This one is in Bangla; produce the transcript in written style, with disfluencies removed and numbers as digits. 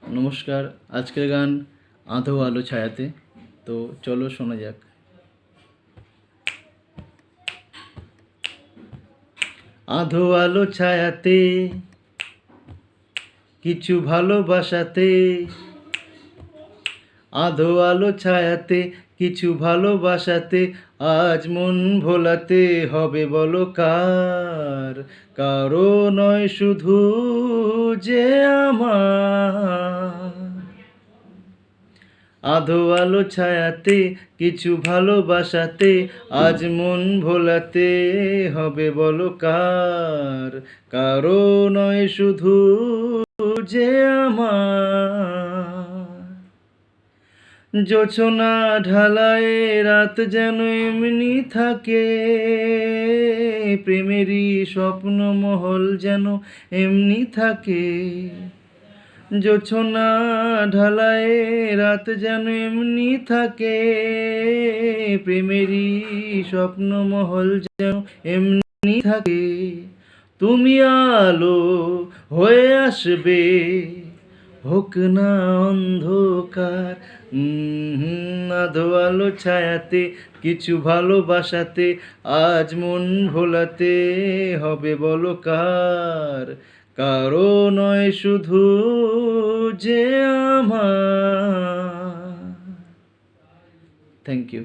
নমস্কার। আজকের গান আধো আলো ছায়াতে। তো চলো শোনা যাক। আধো আলো ছায়াতে কিছু ভালোবাসাতে, আধো আলো ছায়াতে কিছু ভালোবাসাতে, আজ মন ভোলাতে হবে বলো কার? কারো নয় শুধু যে আমার। আধো আলো ছায়াতে কিছু ভালোবাসাতে, আজ মন ভোলাতে হবে বলো কার? কারো নয় শুধু যে আমার। জোছনা ঢালায় রাত যেন এমনি থাকে, প্রেমেরই স্বপ্ন মহল যেন এমনি থাকে। জোছনা ঢালায় রাত যেন এমনি থাকে, প্রেমেরই স্বপ্ন মহল যেন এমনি থাকে। তুমি আলো হয়ে আসবে, হোক না অন্ধকার। আধো আলো ছায়াতে কিছু ভালোবাসাতে, আজ মন ভোলাতে হবে বলো কার? কারো নয় শুধু যে আমার। Thank you.